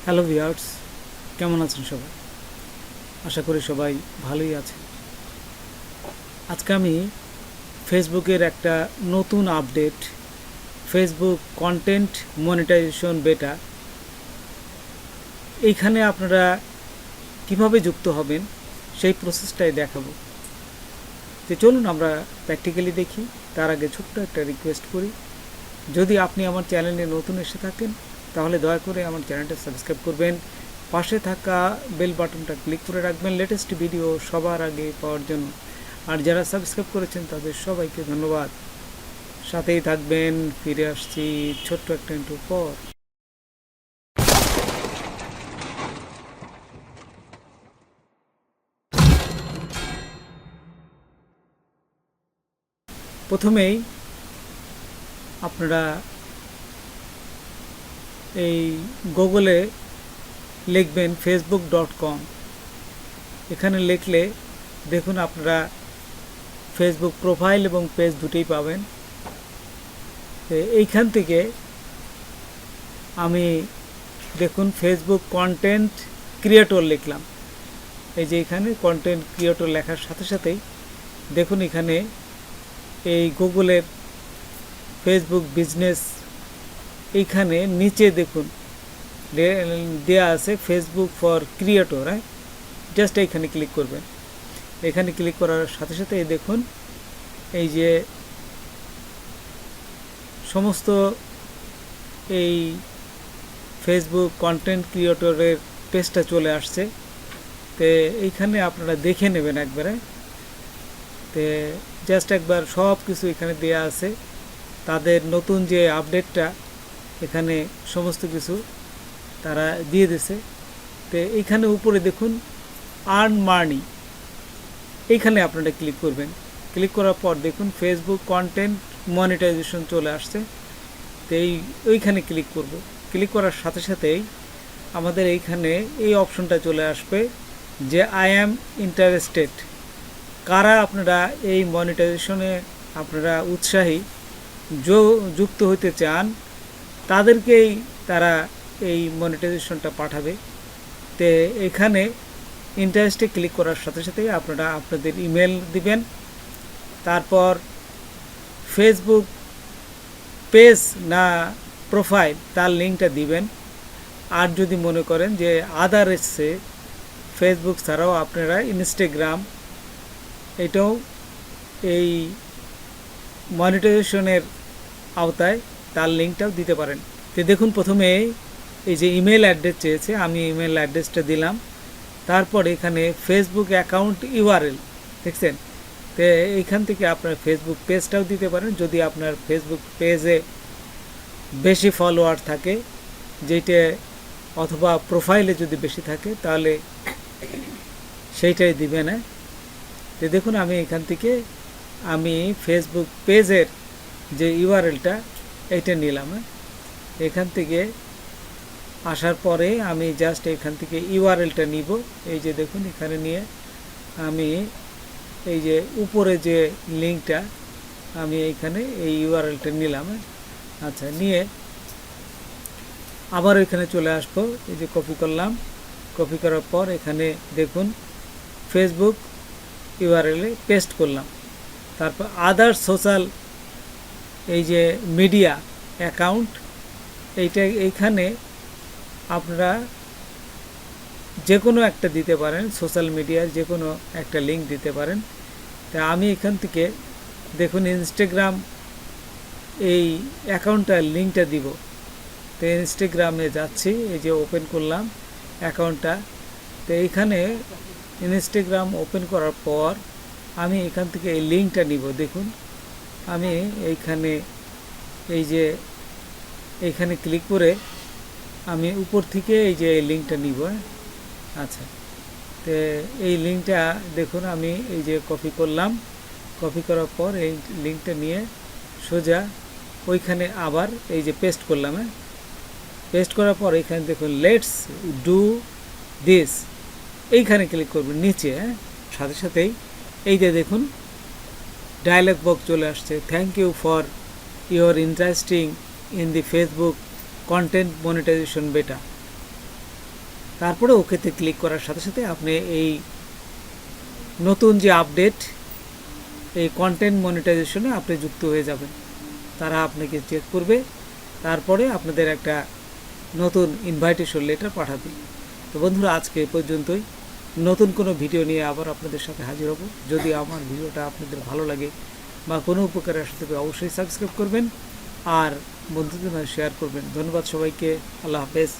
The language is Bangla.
হ্যালো ভিউয়ার্স, কেমন আছেন সবাই? আশা করি সবাই ভালোই আছেন। আজকে আমি ফেসবুকের একটা নতুন আপডেট, ফেসবুক কন্টেন্ট মনিটাইজেশন বেটা, এইখানে আপনারা কিভাবে যুক্ত হবেন সেই প্রসেসটাই দেখাবো। তো চলুন আমরা প্র্যাকটিক্যালি দেখি। তার আগে ছোট্ট একটা রিকোয়েস্ট করি, যদি আপনি আমার চ্যানেলে নতুন এসে থাকেন তাহলে দয়া করে আমার চ্যানেলটা সাবস্ক্রাইব করবেন, পাশে থাকা বেল বাটনটা ক্লিক করে রাখবেন লেটেস্ট ভিডিও সবার আগে পাওয়ার জন্য। আর যারা সাবস্ক্রাইব করেছেন তাদের সবাইকে ধন্যবাদ। সাথেই থাকবেন, ফিরে আসছি ছোট্ট একটা ইন্ট্রোর পর। প্রথমেই আপনারা এই গুগলে লিখবেন facebook.com। এখানে লিখলে দেখুন আপনারা ফেসবুক প্রোফাইল এবং পেজ দুটোই পাবেন। এইখান থেকে আমি দেখুন ফেসবুক কন্টেন্ট ক্রিয়েটর লিখলাম। এই যে এখানে কন্টেন্ট ক্রিয়েটর লেখার সাথে সাথেই দেখুন এখানে এই গুগলের ফেসবুক বিজনেস এইখানে নিচে দেখুন দেয়া আছে ফেসবুক ফর ক্রিয়েটর। জাস্ট এইখানে ক্লিক করবেন। এখানে ক্লিক করার সাথে সাথে দেখুন এই যে সমস্ত এই ফেসবুক কন্টেন্ট ক্রিয়েটরের পেজটা চলে আসছে। তো এইখানে আপনারা দেখে নেবেন একবারে। তো জাস্ট একবার সব কিছু এখানে দেয়া আছে, তাদের নতুন যে আপডেটটা এখানে সমস্ত কিছু তারা দিয়ে দিছে। তো এইখানে উপরে দেখুন আর্ন মার্নি, এইখানে আপনারা ক্লিক করবেন। ক্লিক করার পর দেখুন ফেসবুক কন্টেন্ট মনিটাইজেশন চলে আসছে। তো ওইখানে ক্লিক করব। ক্লিক করার সাথে সাথেই আমাদের এইখানে এই অপশনটা চলে আসবে যে আই অ্যাম ইন্টারেস্টেড। কারা আপনারা এই মনিটাইজেশনে আপনারা উৎসাহী যুক্ত হতে চান তাদেরকেই তারা এই মনিটাইজেশনটা পাঠাবে। তো এখানে ইন্টারেস্টে ক্লিক করার সাথে সাথেই আপনারা আপনাদের ইমেল দিবেন, তারপর ফেসবুক পেজ না প্রোফাইল তার লিঙ্কটা দিবেন। আর যদি মনে করেন যে আদার এসছে ফেসবুক ছাড়াও আপনারা ইনস্টাগ্রাম এটাও এই মনিটাইজেশনের আওতায় তার লিঙ্কটাও দিতে পারেন। তো দেখুন প্রথমে এই যে ইমেল অ্যাড্রেস চেয়েছে, আমি ইমেল অ্যাড্রেসটা দিলাম। তারপর এখানে ফেসবুক অ্যাকাউন্ট ইউআরএল দেখছেন। তো এইখান থেকে আপনার ফেসবুক পেজটাও দিতে পারেন যদি আপনার ফেসবুক পেজে বেশি ফলোয়ার থাকে, যেটা অথবা প্রোফাইলে যদি বেশি থাকে তাহলে সেইটাই দিবেন। তো দেখুন আমি এখান থেকে আমি ফেসবুক পেজের যে ইউআরএলটা এইটা নিলাম। এখান থেকে আসার পরে আমি জাস্ট এখান থেকে ইউআরএলটা নিব। এই যে দেখুন এখানে নিয়ে আমি এই যে উপরে যে লিঙ্কটা আমি এইখানে এই ইউআরএলটা নিলাম। আচ্ছা, নিয়ে আবার এখানে চলে আসবো। এই যে কপি করলাম, কপি করার পর এখানে দেখুন ফেসবুক ইউআরএলে পেস্ট করলাম। তারপর আদার সোশ্যাল এই যে মিডিয়া অ্যাকাউন্ট এইখানে আপনারা যে কোনো একটা দিতে পারেন, সোশ্যাল মিডিয়ার যে কোনো একটা লিঙ্ক দিতে পারেন। তা আমি এখান থেকে দেখুন ইনস্টাগ্রাম এই অ্যাকাউন্টটার লিঙ্কটা দিব। তো ইনস্টাগ্রামে যাচ্ছি, এই যে ওপেন করলাম অ্যাকাউন্টটা। তো এইখানে ইনস্টাগ্রাম ওপেন করার পর আমি এখান থেকে এই লিঙ্কটা নিব। দেখুন আমি এইখানে এই যে এইখানে ক্লিক করে আমি উপর থেকে এই যে এই লিঙ্কটা নিব। আচ্ছা, তো এই লিঙ্কটা দেখুন আমি এই যে কপি করলাম, কপি করার পর এই লিঙ্কটা নিয়ে সোজা ওইখানে আবার এই যে পেস্ট করলাম। পেস্ট করার পর এখানে দেখুন লেটস ডু দিস, এইখানে ক্লিক করবেন নিচে। সাথে সাথেই এই যে দেখুন ডায়ালগ বক্স চলে আসছে, thank you for your interesting in the Facebook content monetization beta. তারপরে ওকেতে ক্লিক করার সাথে সাথে আপনি এই নতুন যে আপডেট এই কন্টেন্ট মনিটাইজেশনে আপনি যুক্ত হয়ে যাবেন। তারা আপনাকে চেক করবে, তারপরে আপনাদের একটা নতুন ইনভাইটেশন লেটার পাঠাবে। তো বন্ধুরা, আজকে এই পর্যন্তই। নতুন কোনো ভিডিও নিয়ে আবার আপনাদের সাথে হাজির হব। যদি আমার ভিডিওটা আপনাদের ভালো লাগে বা কোনো উপকারে আসতে হবে, অবশ্যই সাবস্ক্রাইব করবেন আর বন্ধুদের মাঝে শেয়ার করবেন। ধন্যবাদ সবাইকে। আল্লাহ হাফেজ।